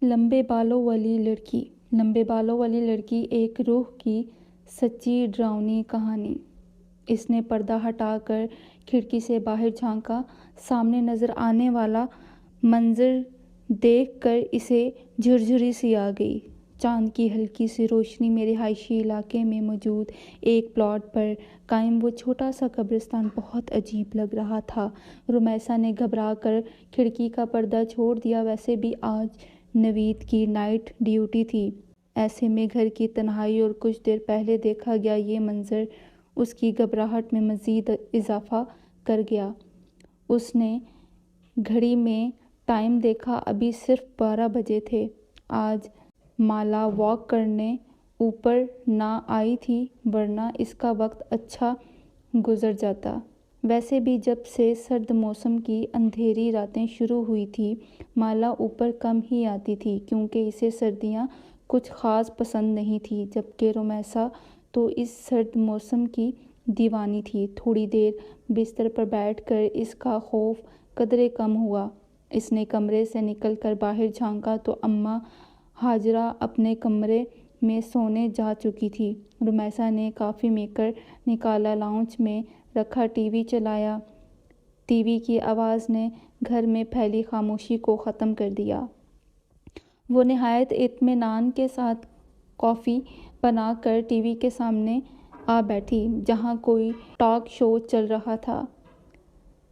لمبے بالوں والی لڑکی ایک روح کی سچی ڈراؤنی کہانی۔ اس نے پردہ ہٹا کر کھڑکی سے باہر جھانکا۔ سامنے نظر آنے والا منظر دیکھ کر اسے جھرجھری سی آ گئی۔ چاند کی ہلکی سی روشنی میں رہائشی علاقے میں موجود ایک پلاٹ پر قائم وہ چھوٹا سا قبرستان بہت عجیب لگ رہا تھا۔ رمیسا نے گھبرا کر کھڑکی کا پردہ چھوڑ دیا۔ ویسے بھی آج نوید کی نائٹ ڈیوٹی تھی۔ ایسے میں گھر کی تنہائی اور کچھ دیر پہلے دیکھا گیا یہ منظر اس کی گھبراہٹ میں مزید اضافہ کر گیا۔ اس نے گھڑی میں ٹائم دیکھا، ابھی صرف 12 بجے تھے۔ آج مالا واک کرنے اوپر نہ آئی تھی ورنہ اس کا وقت اچھا گزر جاتا۔ ویسے بھی جب سے سرد موسم کی اندھیری راتیں شروع ہوئی تھیں مالا اوپر کم ہی آتی تھی کیونکہ اسے سردیاں کچھ خاص پسند نہیں تھیں، جبکہ رمیسا تو اس سرد موسم کی دیوانی تھی۔ تھوڑی دیر بستر پر بیٹھ کر اس کا خوف قدرے کم ہوا۔ اس نے کمرے سے نکل کر باہر جھانکا تو اماں ہاجرہ اپنے کمرے میں سونے جا چکی تھی۔ رمیسا نے کافی میکر نکالا، لاؤنج میں رکھا ٹی وی چلایا۔ ٹی وی کی آواز نے گھر میں پھیلی خاموشی کو ختم کر دیا۔ وہ نہایت اطمینان کے ساتھ کافی بنا کر ٹی وی کے سامنے آ بیٹھی جہاں کوئی ٹاک شو چل رہا تھا۔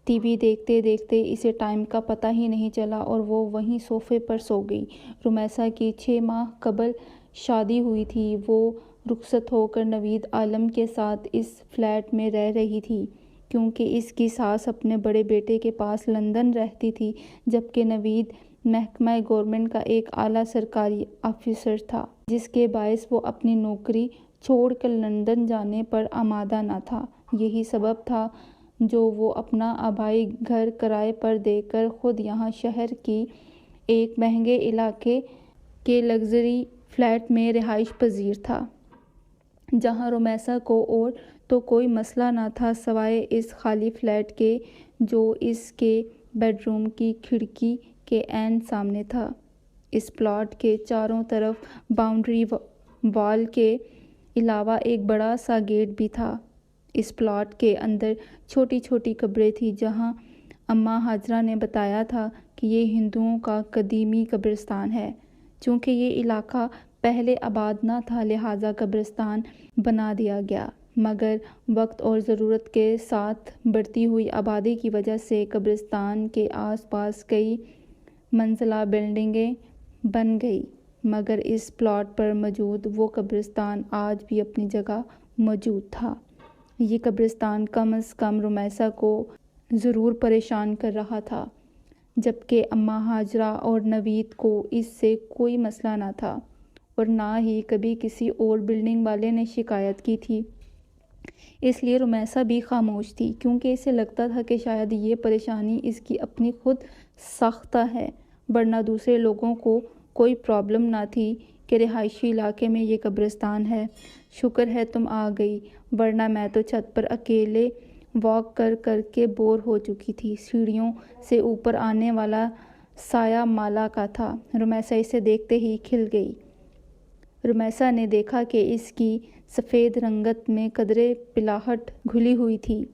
ٹی وی دیکھتے دیکھتے اسے ٹائم کا پتہ ہی نہیں چلا اور وہ وہیں صوفے پر سو گئی۔ رمیسا کی 6 ماہ قبل شادی ہوئی تھی۔ وہ رخصت ہو کر نوید عالم کے ساتھ اس فلیٹ میں رہ رہی تھی کیونکہ اس کی ساس اپنے بڑے بیٹے کے پاس لندن رہتی تھی، جبکہ نوید محکمہ گورنمنٹ کا ایک اعلیٰ سرکاری افسر تھا، جس کے باعث وہ اپنی نوکری چھوڑ کر لندن جانے پر آمادہ نہ تھا۔ یہی سبب تھا جو وہ اپنا آبائی گھر کرائے پر دے کر خود یہاں شہر کی ایک مہنگے علاقے کے لگژری فلیٹ میں رہائش پذیر تھا، جہاں رمیسا کو اور تو کوئی مسئلہ نہ تھا سوائے اس خالی فلیٹ کے جو اس کے بیڈ روم کی کھڑکی کے عین سامنے تھا۔ اس پلاٹ کے چاروں طرف باؤنڈری وال کے علاوہ ایک بڑا سا گیٹ بھی تھا۔ اس پلاٹ کے اندر چھوٹی چھوٹی قبریں تھیں جہاں اماں ہاجرہ نے بتایا تھا کہ یہ ہندوؤں کا قدیمی قبرستان ہے۔ چونکہ یہ علاقہ پہلے آباد نہ تھا لہٰذا قبرستان بنا دیا گیا، مگر وقت اور ضرورت کے ساتھ بڑھتی ہوئی آبادی کی وجہ سے قبرستان کے آس پاس کئی منزلہ بلڈنگیں بن گئیں، مگر اس پلاٹ پر موجود وہ قبرستان آج بھی اپنی جگہ موجود تھا۔ یہ قبرستان کم از کم رمیسا کو ضرور پریشان کر رہا تھا، جبکہ اماں ہاجرہ اور نوید کو اس سے کوئی مسئلہ نہ تھا اور نہ ہی کبھی کسی اور بلڈنگ والے نے شکایت کی تھی۔ اس لیے رمیسا بھی خاموش تھی کیونکہ اسے لگتا تھا کہ شاید یہ پریشانی اس کی اپنی خود ساختہ ہے، ورنہ دوسرے لوگوں کو کوئی پرابلم نہ تھی کہ رہائشی علاقے میں یہ قبرستان ہے۔ شکر ہے تم آ گئی، ورنہ میں تو چھت پر اکیلے واک کر کر کے بور ہو چکی تھی۔ سیڑھیوں سے اوپر آنے والا سایہ مالا کا تھا۔ رمیسا اسے دیکھتے ہی کھل گئی۔ رمیسا نے دیکھا کہ اس کی سفید رنگت میں قدرے پلاہٹ گھلی ہوئی تھی۔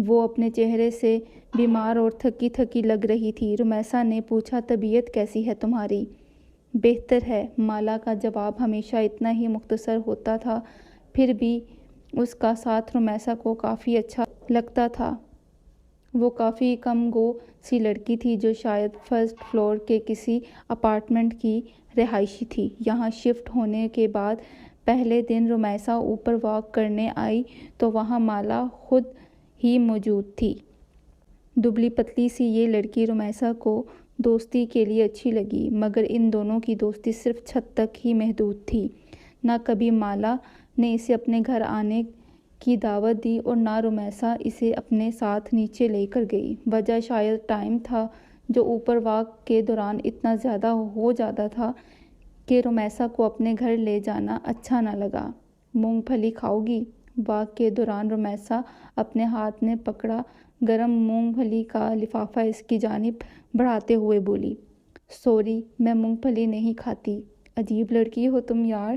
وہ اپنے چہرے سے بیمار اور تھکی تھکی لگ رہی تھی۔ رمیسا نے پوچھا، طبیعت کیسی ہے تمہاری؟ بہتر ہے۔ مالا کا جواب ہمیشہ اتنا ہی مختصر ہوتا تھا، پھر بھی اس کا ساتھ رمیسا کو کافی اچھا لگتا تھا۔ وہ کافی کم گو سی لڑکی تھی جو شاید فرسٹ فلور کے کسی اپارٹمنٹ کی رہائشی تھی۔ یہاں شفٹ ہونے کے بعد پہلے دن رمیسا اوپر واک کرنے آئی تو وہاں مالا خود ہی موجود تھی۔ دبلی پتلی سی یہ لڑکی رمیسا کو دوستی کے لیے اچھی لگی، مگر ان دونوں کی دوستی صرف چھت تک ہی محدود تھی۔ نہ کبھی مالا نے اسے اپنے گھر آنے کی دعوت دی اور نہ رمیسا اسے اپنے ساتھ نیچے لے کر گئی۔ وجہ شاید ٹائم تھا جو اوپر واک کے دوران اتنا زیادہ ہو جاتا تھا کہ رمیسا کو اپنے گھر لے جانا اچھا نہ لگا۔ مونگ پھلی کھاؤ گی؟ واک کے دوران رمیسا اپنے ہاتھ میں پکڑا گرم مونگ پھلی کا لفافہ اس کی جانب بڑھاتے ہوئے بولی۔ سوری، میں مونگ پھلی نہیں کھاتی۔ عجیب لڑکی ہو تم یار،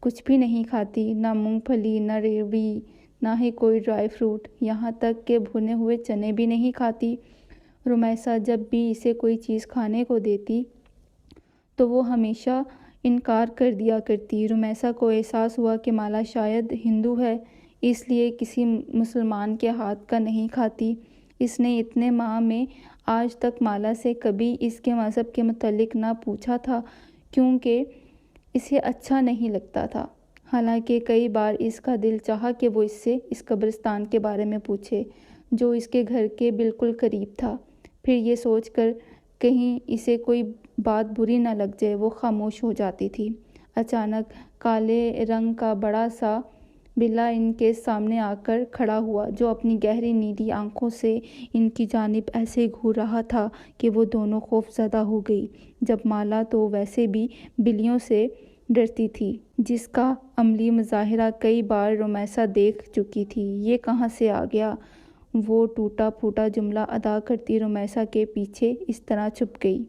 کچھ بھی نہیں کھاتی، نہ مونگ پھلی، نہ ریوڑی، نہ ہی کوئی ڈرائی فروٹ، یہاں تک کہ بھنے ہوئے چنے بھی نہیں کھاتی۔ رمیسا جب بھی اسے کوئی چیز کھانے کو دیتی تو وہ ہمیشہ انکار کر دیا کرتی۔ رمیسا کو احساس ہوا کہ مالا شاید ہندو ہے، اس لیے کسی مسلمان کے ہاتھ کا نہیں کھاتی۔ اس نے اتنے ماہ میں آج تک مالا سے کبھی اس کے مذہب کے متعلق نہ پوچھا تھا، کیونکہ اسے اچھا نہیں لگتا تھا۔ حالانکہ کئی بار اس کا دل چاہا کہ وہ اس سے اس قبرستان کے بارے میں پوچھے، جو اس کے گھر کے بالکل قریب تھا۔ پھر یہ سوچ کر کہیں اسے کوئی بات بری نہ لگ جائے، وہ خاموش ہو جاتی تھی۔ اچانک کالے رنگ کا بڑا سا بلّا ان کے سامنے آ کر کھڑا ہوا، جو اپنی گہری نیلی آنکھوں سے ان کی جانب ایسے گھور رہا تھا کہ وہ دونوں خوف زدہ ہو گئی۔ جب مالا تو ویسے بھی بلیوں سے ڈرتی تھی، جس کا عملی مظاہرہ کئی بار رمیسا دیکھ چکی تھی۔ یہ کہاں سے آ گیا؟ وہ ٹوٹا پھوٹا جملہ ادا کرتی رمیسا کے پیچھے اس طرح چھپ گئی۔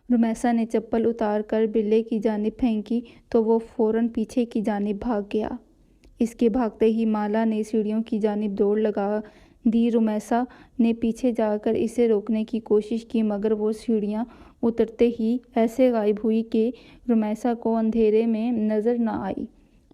رمیسا نے چپل اتار کر بلّے کی جانب پھینکی تو وہ فوراً پیچھے کی جانب بھاگ گیا۔ اس کے بھاگتے ہی مالا نے سیڑھیوں کی جانب دوڑ لگا دی۔ رمیسا نے پیچھے جا کر اسے روکنے کی کوشش کی، مگر وہ سیڑھیاں اترتے ہی ایسے غائب ہوئی کہ رمیسا کو اندھیرے میں نظر نہ آئی۔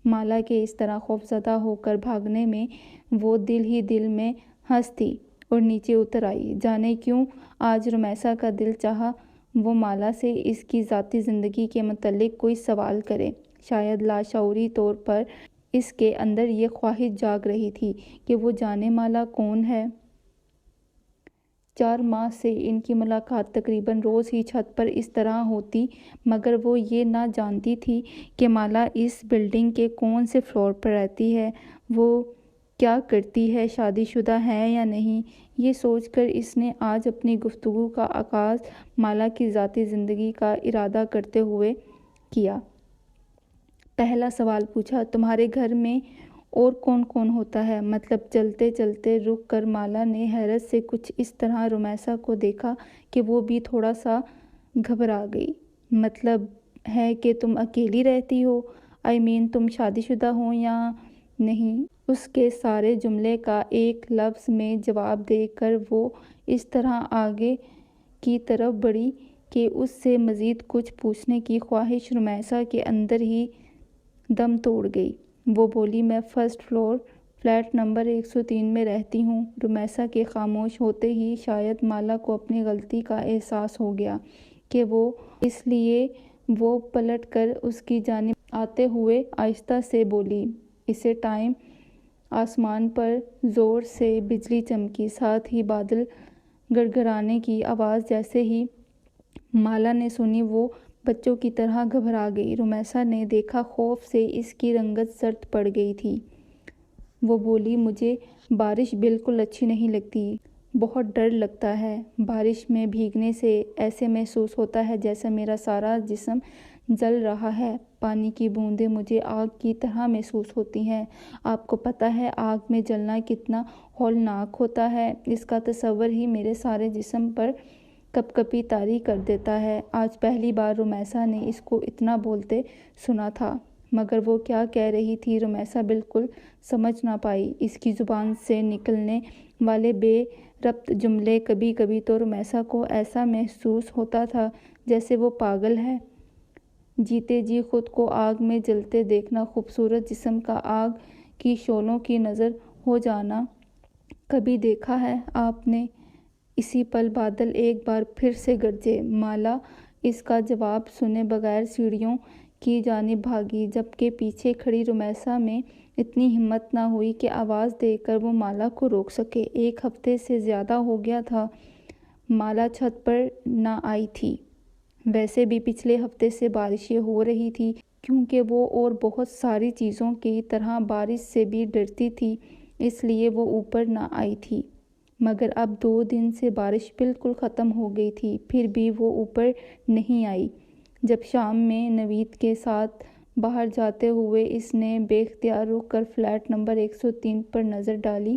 مالا کے اس طرح خوفزدہ ہو کر بھاگنے میں وہ دل ہی دل میں ہنس تھی اور نیچے اتر آئی۔ جانے کیوں آج رمیسا کا دل چاہا وہ مالا سے اس کی ذاتی زندگی کے متعلق کوئی سوال کرے۔ شاید لاشعوری طور پر اس کے اندر یہ خواہش جاگ رہی تھی کہ وہ جانے مالا کون ہے۔ 4 ماہ سے ان کی ملاقات تقریباً روز ہی چھت پر اس طرح ہوتی، مگر وہ یہ نہ جانتی تھی کہ مالا اس بلڈنگ کے کون سے فلور پر رہتی ہے، وہ کیا کرتی ہے، شادی شدہ ہے یا نہیں۔ یہ سوچ کر اس نے آج اپنی گفتگو کا آغاز مالا کی ذاتی زندگی کا ارادہ کرتے ہوئے کیا۔ پہلا سوال پوچھا، تمہارے گھر میں اور کون کون ہوتا ہے؟ مطلب چلتے چلتے رک کر مالا نے حیرت سے کچھ اس طرح رمیسا کو دیکھا کہ وہ بھی تھوڑا سا گھبرا گئی۔ مطلب ہے کہ تم اکیلی رہتی ہو؟ تم شادی شدہ ہو یا نہیں؟ اس کے سارے جملے کا ایک لفظ میں جواب دے کر وہ اس طرح آگے کی طرف بڑھی کہ اس سے مزید کچھ پوچھنے کی خواہش رمیسا کے اندر ہی دم توڑ گئی۔ وہ بولی، میں فرسٹ فلور فلیٹ نمبر 103 میں رہتی ہوں۔ رمیسا کے خاموش ہوتے ہی شاید مالا کو اپنی غلطی کا احساس ہو گیا کہ اس لیے وہ پلٹ کر اس کی جانب آتے ہوئے آہستہ سے بولی، اسی ٹائم آسمان پر زور سے بجلی چمکی، ساتھ ہی بادل گڑگڑانے کی آواز جیسے ہی مالا نے سنی وہ بچوں کی طرح گھبرا گئی۔ رمیسا نے دیکھا خوف سے اس کی رنگت زرد پڑ گئی تھی۔ وہ بولی، مجھے بارش بالکل اچھی نہیں لگتی، بہت ڈر لگتا ہے۔ بارش میں بھیگنے سے ایسے محسوس ہوتا ہے جیسے میرا سارا جسم جل رہا ہے۔ پانی کی بوندیں مجھے آگ کی طرح محسوس ہوتی ہیں۔ آپ کو پتہ ہے آگ میں جلنا کتنا ہولناک ہوتا ہے؟ اس کا تصور ہی میرے سارے جسم پر کپ کپی طاری کر دیتا ہے۔ آج پہلی بار رمیسا نے اس کو اتنا بولتے سنا تھا، مگر وہ کیا کہہ رہی تھی رمیسا بالکل سمجھ نہ پائی۔ اس کی زبان سے نکلنے والے بے ربط جملے، کبھی کبھی تو رمیسا کو ایسا محسوس ہوتا تھا جیسے وہ پاگل ہے۔ جیتے جی خود کو آگ میں جلتے دیکھنا، خوبصورت جسم کا آگ کی شعلوں کی نذر ہو جانا، کبھی دیکھا ہے آپ نے؟ اسی پل بادل ایک بار پھر سے گرجے۔ مالا اس کا جواب سنے بغیر سیڑھیوں کی جانب بھاگی، جبکہ پیچھے کھڑی رمیسا میں اتنی ہمت نہ ہوئی کہ آواز دے کر وہ مالا کو روک سکے۔ 1 ہفتے سے زیادہ ہو گیا تھا مالا چھت پر نہ آئی تھی۔ ویسے بھی پچھلے ہفتے سے بارشیں ہو رہی تھی، کیونکہ وہ اور بہت ساری چیزوں کی طرح بارش سے بھی ڈرتی تھی، اس لیے وہ اوپر نہ آئی تھی۔ مگر اب 2 دن سے بارش بالکل ختم ہو گئی تھی، پھر بھی وہ اوپر نہیں آئی۔ جب شام میں نوید کے ساتھ باہر جاتے ہوئے اس نے بے اختیار رک کر فلیٹ نمبر 103 پر نظر ڈالی،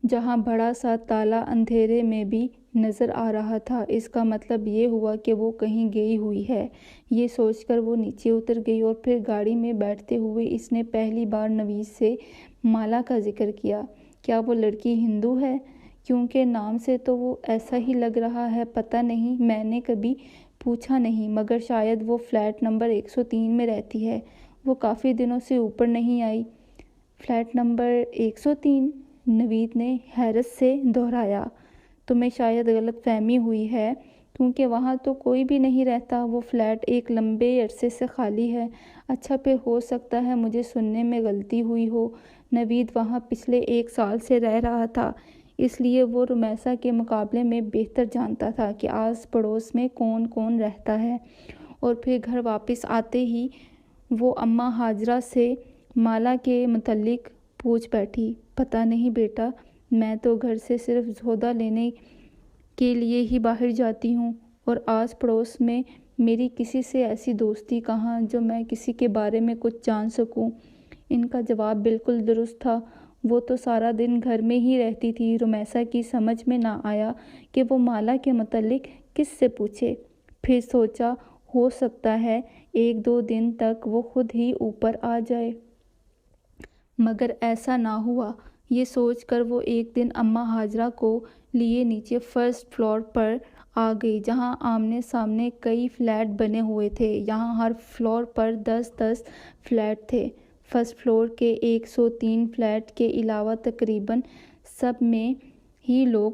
جہاں بڑا سا تالا اندھیرے میں بھی نظر آ رہا تھا۔ اس کا مطلب یہ ہوا کہ وہ کہیں گئی ہوئی ہے۔ یہ سوچ کر وہ نیچے اتر گئی اور پھر گاڑی میں بیٹھتے ہوئے اس نے پہلی بار نوید سے مالا کا ذکر کیا۔ کیا وہ لڑکی ہندو ہے؟ کیونکہ نام سے تو وہ ایسا ہی لگ رہا ہے۔ پتہ نہیں، میں نے کبھی پوچھا نہیں، مگر شاید وہ فلیٹ نمبر 103 میں رہتی ہے۔ وہ کافی دنوں سے اوپر نہیں آئی۔ Flat number 103؟ نوید نے حیرت سے دہرایا۔ تمہیں شاید غلط فہمی ہوئی ہے، کیونکہ وہاں تو کوئی بھی نہیں رہتا۔ وہ فلیٹ ایک لمبے عرصے سے خالی ہے۔ اچھا، پھر ہو سکتا ہے مجھے سننے میں غلطی ہوئی ہو۔ نوید وہاں پچھلے 1 سال سے رہ رہا تھا، اس لیے وہ رمیسا کے مقابلے میں بہتر جانتا تھا کہ آس پڑوس میں کون کون رہتا ہے۔ اور پھر گھر واپس آتے ہی وہ اماں ہاجرہ سے مالا کے متعلق پوچھ بیٹھی۔ پتہ نہیں بیٹا، میں تو گھر سے صرف سودا لینے کے لیے ہی باہر جاتی ہوں، اور آس پڑوس میں میری کسی سے ایسی دوستی کہاں جو میں کسی کے بارے میں کچھ جان سکوں۔ ان کا جواب بالکل درست تھا۔ وہ تو سارا دن گھر میں ہی رہتی تھی۔ رمیسا کی سمجھ میں نہ آیا کہ وہ مالا کے متعلق کس سے پوچھے۔ پھر سوچا ہو سکتا ہے 1-2 دن تک وہ خود ہی اوپر آ جائے، مگر ایسا نہ ہوا۔ یہ سوچ کر وہ ایک دن اماں ہاجرہ کو لیے نیچے فرسٹ فلور پر آ گئی، جہاں آمنے سامنے کئی فلیٹ بنے ہوئے تھے۔ یہاں ہر فلور پر 10-10 فلیٹ تھے۔ فرسٹ فلور کے 103 فلیٹ کے علاوہ تقریباً سب میں ہی لوگ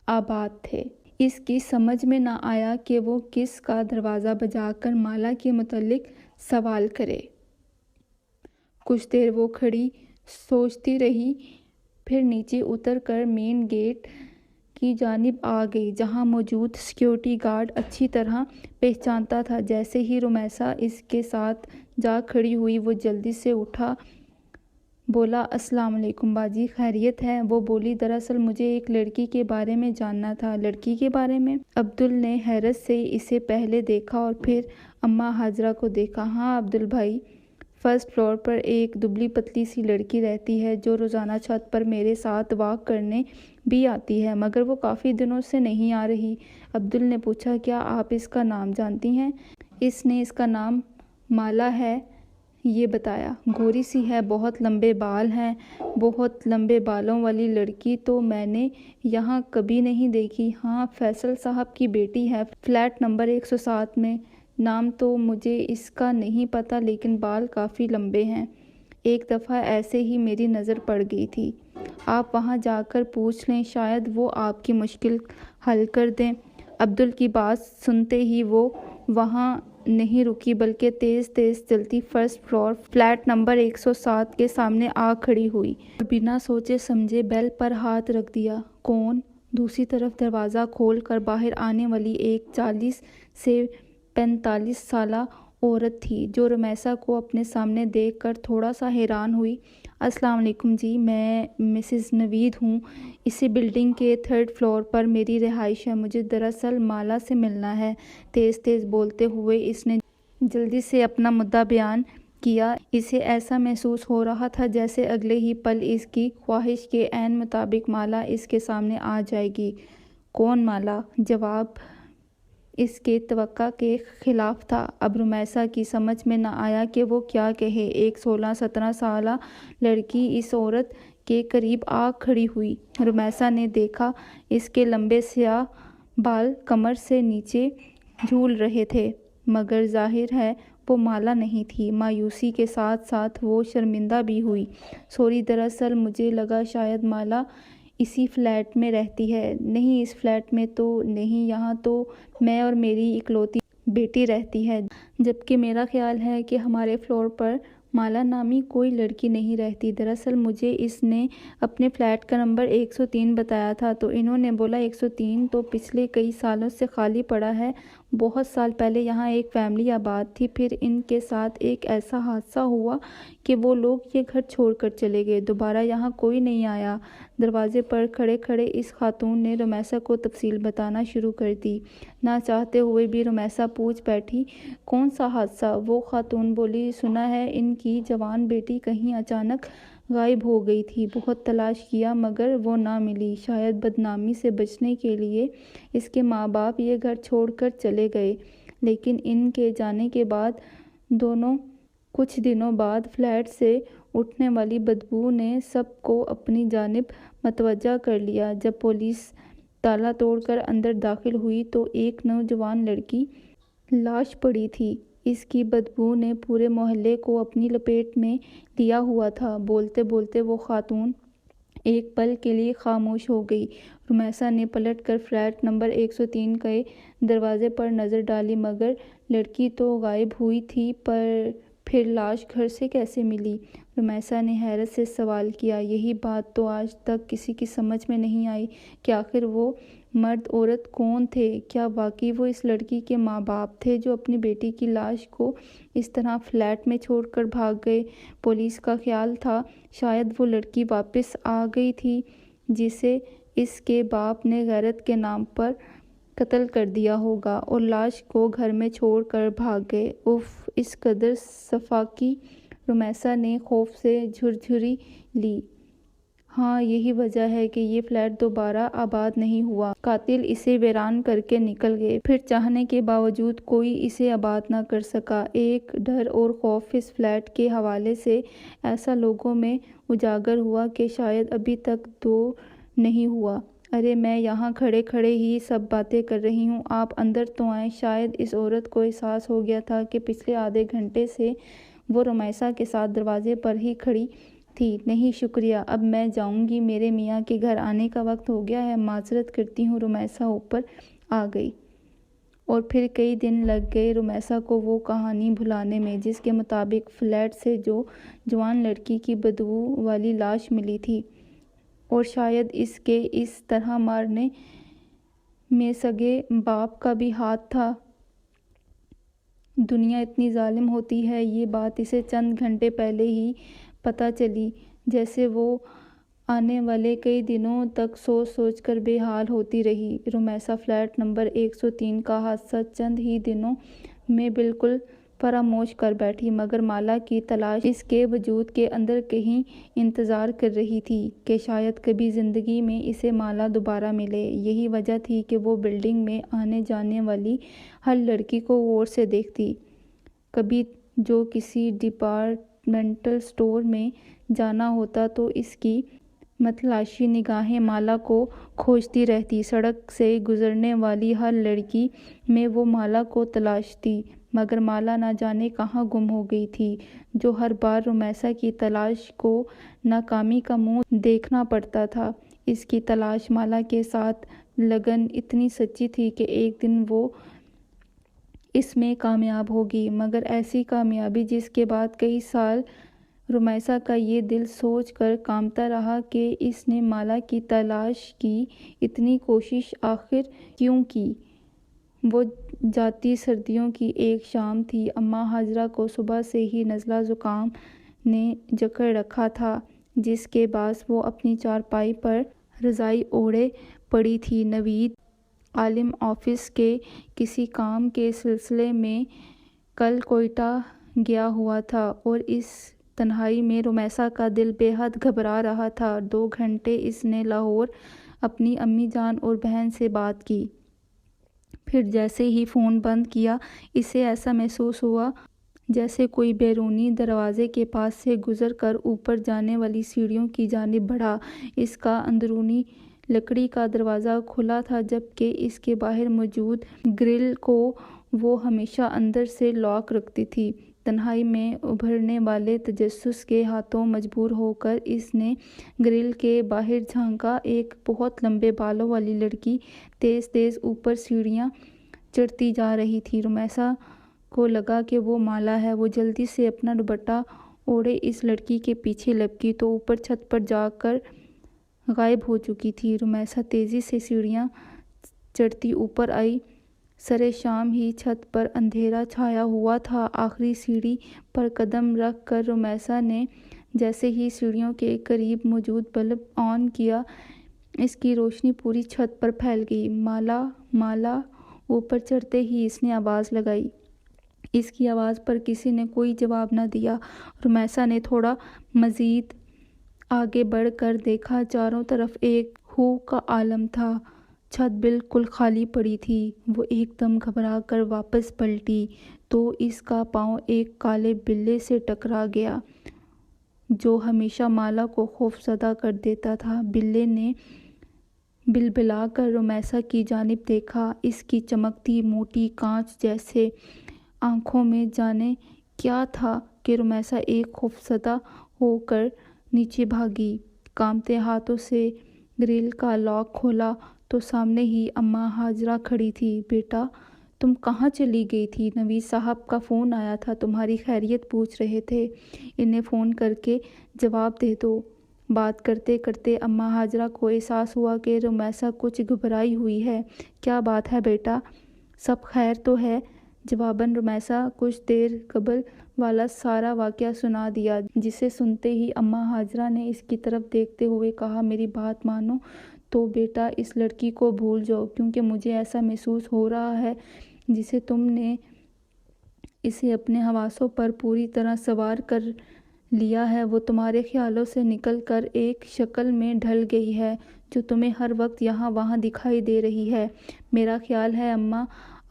آباد تھے۔ اس کی سمجھ میں نہ آیا کہ وہ کس کا دروازہ بجا کر مالا کے متعلق سوال کرے۔ کچھ دیر وہ کھڑی سوچتی رہی، پھر نیچے اتر کر مین گیٹ کی جانب آ گئی، جہاں موجود سیکیورٹی گارڈ اچھی طرح پہچانتا تھا۔ جیسے ہی رمیسا اس کے ساتھ جا کھڑی ہوئی، وہ جلدی سے اٹھا بولا، السلام علیکم باجی، خیریت ہے؟ وہ بولی، دراصل مجھے ایک لڑکی کے بارے میں جاننا تھا۔ لڑکی کے بارے میں؟ عبدل نے حیرت سے اسے پہلے دیکھا اور پھر اماں ہاجرہ کو دیکھا۔ ہاں عبدل بھائی، فرسٹ فلور پر ایک دبلی پتلی سی لڑکی رہتی ہے جو روزانہ چھت پر میرے ساتھ واک کرنے بھی آتی ہے، مگر وہ کافی دنوں سے نہیں آ رہی۔ عبدل نے پوچھا، کیا آپ اس کا نام جانتی ہیں؟ اس نے اس کا نام مالا ہے یہ بتایا۔ گوری سی ہے، بہت لمبے بال ہیں۔ بہت لمبے بالوں والی لڑکی تو میں نے یہاں کبھی نہیں دیکھی۔ ہاں، فیصل صاحب کی بیٹی ہے، فلیٹ نمبر 107 میں۔ نام تو مجھے اس کا نہیں پتہ، لیکن بال کافی لمبے ہیں۔ ایک دفعہ ایسے ہی میری نظر پڑ گئی تھی۔ آپ وہاں جا کر پوچھ لیں، شاید وہ آپ کی مشکل حل کر دیں۔ عبدل کی بات سنتے ہی وہ وہاں نہیں رکی، بلکہ تیز تیز چلتی فرسٹ فلور فلیٹ نمبر 107 کے سامنے آ کھڑی ہوئی اور بنا سوچے سمجھے بیل پر ہاتھ رکھ دیا۔ کون؟ دوسری طرف دروازہ کھول کر باہر آنے والی ایک 40 سے 45 سالہ عورت تھی، جو رمیسا کو اپنے سامنے دیکھ کر تھوڑا سا حیران ہوئی۔ السلام علیکم جی، میں مسز نوید ہوں۔ اسی بلڈنگ کے 3rd فلور پر میری رہائش ہے۔ مجھے دراصل مالا سے ملنا ہے۔ تیز تیز بولتے ہوئے اس نے جلدی سے اپنا مدعا بیان کیا۔ اسے ایسا محسوس ہو رہا تھا جیسے اگلے ہی پل اس کی خواہش کے عین مطابق مالا اس کے سامنے آ جائے گی۔ کون مالا؟ جواب اس کے توقع کے خلاف تھا۔ اب رمیسا کی سمجھ میں نہ آیا کہ وہ کیا کہے۔ ایک 16-17 سالہ لڑکی اس عورت کے قریب آ کھڑی ہوئی۔ رمیسا نے دیکھا اس کے لمبے سیاہ بال کمر سے نیچے جھول رہے تھے، مگر ظاہر ہے وہ مالا نہیں تھی۔ مایوسی کے ساتھ ساتھ وہ شرمندہ بھی ہوئی۔ سوری، دراصل مجھے لگا شاید مالا اسی فلیٹ میں رہتی ہے۔ نہیں، اس فلیٹ میں تو نہیں، یہاں تو میں اور میری اکلوتی بیٹی رہتی ہے، جبکہ میرا خیال ہے کہ ہمارے فلور پر مالا نامی کوئی لڑکی نہیں رہتی۔ دراصل مجھے اس نے اپنے فلیٹ کا نمبر 103 بتایا تھا، تو انہوں نے بولا 103 تو پچھلے کئی سالوں سے خالی پڑا ہے۔ بہت سال پہلے یہاں ایک فیملی آباد تھی، پھر ان کے ساتھ ایک ایسا حادثہ ہوا کہ وہ لوگ یہ گھر چھوڑ کر چلے گئے، دوبارہ یہاں کوئی نہیں آیا۔ دروازے پر کھڑے کھڑے اس خاتون نے رمیسا کو تفصیل بتانا شروع کر دی۔ نہ چاہتے ہوئے بھی رمیسا پوچھ بیٹھی، کون سا حادثہ؟ وہ خاتون بولی، سنا ہے ان کی جوان بیٹی کہیں اچانک غائب ہو گئی تھی۔ بہت تلاش کیا مگر وہ نہ ملی۔ شاید بدنامی سے بچنے کے لیے اس کے ماں باپ یہ گھر چھوڑ کر چلے گئے، لیکن ان کے جانے کے بعد دونوں کچھ دنوں بعد فلیٹ سے اٹھنے والی بدبو نے سب کو اپنی جانب متوجہ کر لیا۔ جب پولیس تالا توڑ کر اندر داخل ہوئی تو ایک نوجوان لڑکی لاش پڑی تھی۔ اس کی بدبو نے پورے محلے کو اپنی لپیٹ میں لیا ہوا تھا۔ بولتے بولتے وہ خاتون ایک پل کے لیے خاموش ہو گئی۔ رمیسا نے پلٹ کر فلیٹ نمبر 103 کے دروازے پر نظر ڈالی مگر لڑکی تو غائب ہوئی تھی، پر پھر لاش گھر سے کیسے ملی؟ رمیسا نے حیرت سے سوال کیا۔ یہی بات تو آج تک کسی کی سمجھ میں نہیں آئی کہ آخر وہ مرد عورت کون تھے۔ کیا واقعی وہ اس لڑکی کے ماں باپ تھے جو اپنی بیٹی کی لاش کو اس طرح فلیٹ میں چھوڑ کر بھاگ گئے؟ پولیس کا خیال تھا شاید وہ لڑکی واپس آ گئی تھی جسے اس کے باپ نے غیرت کے نام پر قتل کر دیا ہوگا اور لاش کو گھر میں چھوڑ کر بھاگ گئے۔ اف، اس قدر سفاکی! رمیسا نے خوف سے جھرجھری لی۔ ہاں، یہی وجہ ہے کہ یہ فلیٹ دوبارہ آباد نہیں ہوا۔ قاتل اسے ویران کر کے نکل گئے، پھر چاہنے کے باوجود کوئی اسے آباد نہ کر سکا۔ ایک ڈر اور خوف اس فلیٹ کے حوالے سے ایسا لوگوں میں اجاگر ہوا کہ شاید ابھی تک دور نہیں ہوا۔ ارے، میں یہاں کھڑے کھڑے ہی سب باتیں کر رہی ہوں، آپ اندر تو آئیں۔ شاید اس عورت کو احساس ہو گیا تھا کہ پچھلے آدھے گھنٹے سے وہ رمیسا کے ساتھ دروازے پر ہی کھڑی تھی۔ نہیں شکریہ، اب میں جاؤں گی، میرے میاں کے گھر آنے کا وقت ہو گیا ہے۔ معذرت کرتی ہوں۔ رمیسا اوپر آ گئی اور پھر کئی دن لگ گئے رمیسا کو وہ کہانی بھلانے میں جس کے مطابق فلیٹ سے جو جوان لڑکی کی بدبو والی لاش ملی تھی، اور شاید اس کے اس طرح مارنے میں سگے باپ کا بھی ہاتھ تھا۔ دنیا اتنی ظالم ہوتی ہے، یہ بات اسے چند گھنٹے پہلے ہی پتہ چلی۔ جیسے وہ آنے والے کئی دنوں تک سوچ سوچ کر بے حال ہوتی رہی۔ رمیسا فلیٹ نمبر 103 کا حادثہ چند ہی دنوں میں بالکل فراموش کر بیٹھی، مگر مالا کی تلاش اس کے وجود کے اندر کہیں انتظار کر رہی تھی کہ شاید کبھی زندگی میں اسے مالا دوبارہ ملے۔ یہی وجہ تھی کہ وہ بلڈنگ میں آنے جانے والی ہر لڑکی کو غور سے دیکھتی۔ کبھی جو کسی ڈپارٹمنٹل اسٹور میں جانا ہوتا تو اس کی متلاشی نگاہیں مالا کو کھوجتی رہتی۔ سڑک سے گزرنے والی ہر لڑکی میں وہ مالا کو تلاشتی، مگر مالا نہ جانے کہاں گم ہو گئی تھی۔ جو ہر بار رمیسا کی تلاش کو ناکامی کا منہ دیکھنا پڑتا تھا۔ اس کی تلاش مالا کے ساتھ لگن اتنی سچی تھی کہ ایک دن وہ اس میں کامیاب ہوگی، مگر ایسی کامیابی جس کے بعد کئی سال رمیسا کا یہ دل سوچ کر کانپتا رہا کہ اس نے مالا کی تلاش کی اتنی کوشش آخر کیوں کی۔ وہ جاتی سردیوں کی ایک شام تھی۔ اماں ہاجرہ کو صبح سے ہی نزلہ زکام نے جکڑ رکھا تھا، جس کے باعث وہ اپنی چارپائی پر رضائی اوڑھے پڑی تھی۔ نوید عالم آفس کے کسی کام کے سلسلے میں کل کوئٹہ گیا ہوا تھا اور اس تنہائی میں رمیسا کا دل بے حد گھبرا رہا تھا۔ 2 گھنٹے اس نے لاہور اپنی امی جان اور بہن سے بات کی، پھر جیسے ہی فون بند کیا اسے ایسا محسوس ہوا جیسے کوئی بیرونی دروازے کے پاس سے گزر کر اوپر جانے والی سیڑھیوں کی جانب بڑھا۔ اس کا اندرونی لکڑی کا دروازہ کھلا تھا، جبکہ اس کے باہر موجود گرل کو وہ ہمیشہ اندر سے لاک رکھتی تھی۔ تنہائی میں ابھرنے والے تجسس کے ہاتھوں مجبور ہو کر اس نے گرل کے باہر جھانکا۔ ایک بہت لمبے بالوں والی لڑکی تیز تیز اوپر سیڑھیاں چڑھتی جا رہی تھی۔ رمیسا کو لگا کہ وہ مالا ہے۔ وہ جلدی سے اپنا دوپٹہ اوڑھے اس لڑکی کے پیچھے لپکی تو اوپر چھت پر جا کر غائب ہو چکی تھی۔ رمیسا تیزی سے سیڑھیاں چڑھتی اوپر آئی۔ سرِ شام ہی چھت پر اندھیرا چھایا ہوا تھا۔ آخری سیڑھی پر قدم رکھ کر رمیسا نے جیسے ہی سیڑھیوں کے قریب موجود بلب آن کیا، اس کی روشنی پوری چھت پر پھیل گئی۔ مالا، مالا! اوپر چڑھتے ہی اس نے آواز لگائی۔ اس کی آواز پر کسی نے کوئی جواب نہ دیا۔ رمیسا نے تھوڑا مزید آگے بڑھ کر دیکھا، چاروں طرف ایک ہو کا عالم تھا، چھت بالکل خالی پڑی تھی۔ وہ ایک دم گھبرا کر واپس پلٹی تو اس کا پاؤں ایک کالے بلے سے ٹکرا گیا جو ہمیشہ مالا کو خوفزدہ کر دیتا تھا۔ بلے نے بلبلا کر رمیسا کی جانب دیکھا، اس کی چمکتی موٹی کانچ جیسے آنکھوں میں جانے کیا تھا کہ رمیسا ایک خوفزدہ ہو کر نیچے بھاگی۔ کانپتے ہاتھوں سے گرل کا لاک کھولا تو سامنے ہی اماں ہاجرہ کھڑی تھی۔ بیٹا تم کہاں چلی گئی تھی؟ نوید صاحب کا فون آیا تھا، تمہاری خیریت پوچھ رہے تھے، انہیں فون کر کے جواب دے دو۔ بات کرتے کرتے اماں ہاجرہ کو احساس ہوا کہ رمیسا کچھ گھبرائی ہوئی ہے۔ کیا بات ہے بیٹا، سب خیر تو ہے؟ جواباً رمیسا کچھ دیر قبل والا سارا واقعہ سنا دیا، جسے سنتے ہی اماں ہاجرہ نے اس کی طرف دیکھتے ہوئے کہا، میری بات مانو تو بیٹا اس لڑکی کو بھول جاؤ، کیونکہ مجھے ایسا محسوس ہو رہا ہے جسے تم نے اسے اپنے حواسوں پر پوری طرح سوار کر لیا ہے، وہ تمہارے خیالوں سے نکل کر ایک شکل میں ڈھل گئی ہے جو تمہیں ہر وقت یہاں وہاں دکھائی دے رہی ہے۔ میرا خیال ہے اماں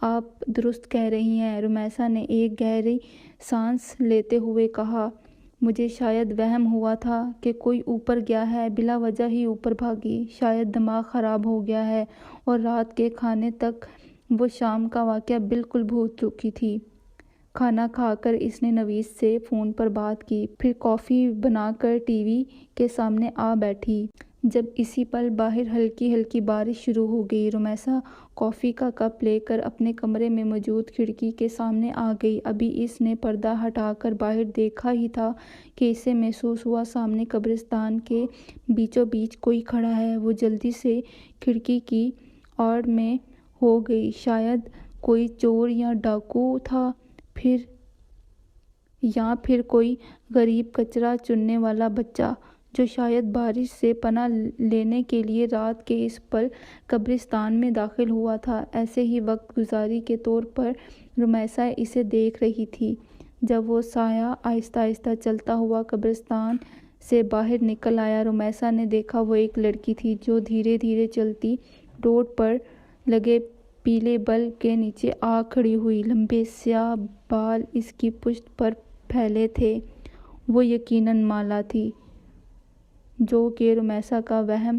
آپ درست کہہ رہی ہیں، رمیسا نے ایک گہری سانس لیتے ہوئے کہا، مجھے شاید وہم ہوا تھا کہ کوئی اوپر گیا ہے، بلا وجہ ہی اوپر بھاگی، شاید دماغ خراب ہو گیا ہے اور رات کے کھانے تک وہ شام کا واقعہ بالکل بھول چکی تھی۔ کھانا کھا کر اس نے نوید سے فون پر بات کی، پھر کافی بنا کر ٹی وی کے سامنے آ بیٹھی۔ جب اسی پل باہر ہلکی ہلکی بارش شروع ہو گئی۔ رمیسا کافی کا کپ لے کر اپنے کمرے میں موجود کھڑکی کے سامنے آ گئی۔ ابھی اس نے پردہ ہٹا کر باہر دیکھا ہی تھا کہ اسے محسوس ہوا سامنے قبرستان کے بیچوں بیچ کوئی کھڑا ہے۔ وہ جلدی سے کھڑکی کی آڑ میں ہو گئی، شاید کوئی چور یا ڈاکو تھا، یا پھر کوئی غریب کچرا چننے والا بچہ جو شاید بارش سے پناہ لینے کے لیے رات کے اس پل قبرستان میں داخل ہوا تھا۔ ایسے ہی وقت گزاری کے طور پر رمیسا اسے دیکھ رہی تھی۔ جب وہ سایہ آہستہ آہستہ چلتا ہوا قبرستان سے باہر نکل آیا، رمیسا نے دیکھا وہ ایک لڑکی تھی جو دھیرے دھیرے چلتی روڈ پر لگے پیلے بلب کے نیچے آ کھڑی ہوئی۔ لمبے سیاہ بال اس کی پشت پر پھیلے تھے۔ وہ یقیناً مالا تھی، جو کہ رمیسا کا وہم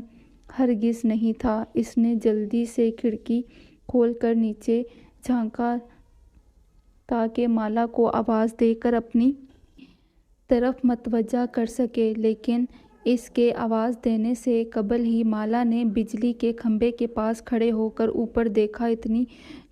ہرگز نہیں تھا۔ اس نے جلدی سے کھڑکی کھول کر نیچے جھانکا تاکہ مالا کو آواز دے کر اپنی طرف متوجہ کر سکے، لیکن اس کے آواز دینے سے قبل ہی مالا نے بجلی کے کھمبے کے پاس کھڑے ہو کر اوپر دیکھا۔ اتنی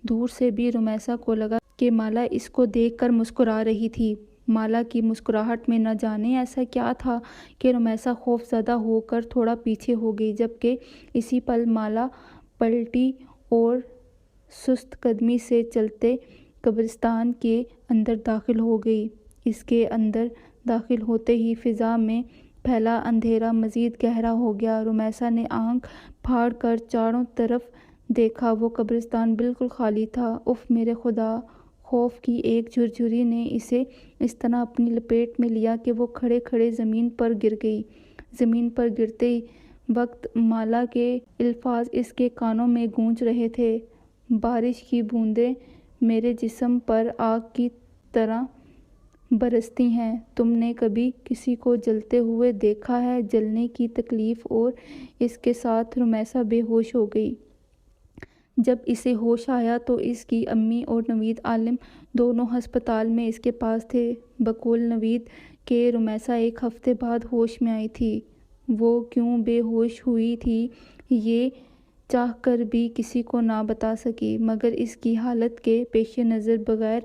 دور سے بھی رمیسا کو لگا کہ مالا اس کو دیکھ کر مسکرا رہی تھی۔ مالا کی مسکراہٹ میں نہ جانے ایسا کیا تھا کہ رمیسا خوف زدہ ہو کر تھوڑا پیچھے ہو گئی، جبکہ اسی پل مالا پلٹی اور سست قدمی سے چلتے قبرستان کے اندر داخل ہو گئی۔ اس کے اندر داخل ہوتے ہی فضا میں پھیلا اندھیرا مزید گہرا ہو گیا۔ رمیسا نے آنکھ پھاڑ کر چاروں طرف دیکھا، وہ قبرستان بالکل خالی تھا۔ اف میرے خدا! خوف کی ایک جھرجھری نے اسے اس طرح اپنی لپیٹ میں لیا کہ وہ کھڑے کھڑے زمین پر گر گئی۔ زمین پر گرتے وقت مالا کے الفاظ اس کے کانوں میں گونج رہے تھے، بارش کی بوندیں میرے جسم پر آگ کی طرح برستی ہیں۔ تم نے کبھی کسی کو جلتے ہوئے دیکھا ہے؟ جلنے کی تکلیف اور اس کے ساتھ رمیسا بے ہوش ہو گئی۔ جب اسے ہوش آیا تو اس کی امی اور نوید عالم دونوں ہسپتال میں اس کے پاس تھے۔ بقول نوید کہ رمیسا ایک ہفتے بعد ہوش میں آئی تھی۔ وہ کیوں بے ہوش ہوئی تھی یہ چاہ کر بھی کسی کو نہ بتا سکی، مگر اس کی حالت کے پیش نظر بغیر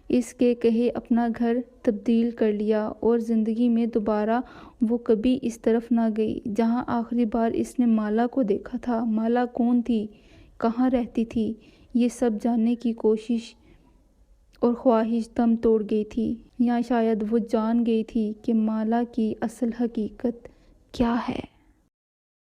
اس کے کہے اپنا گھر تبدیل کر لیا، اور زندگی میں دوبارہ وہ کبھی اس طرف نہ گئی جہاں آخری بار اس نے مالا کو دیکھا تھا۔ مالا کون تھی؟ کہاں رہتی تھی؟ یہ سب جاننے کی کوشش اور خواہش دم توڑ گئی تھی، یا شاید وہ جان گئی تھی کہ مالا کی اصل حقیقت کیا ہے۔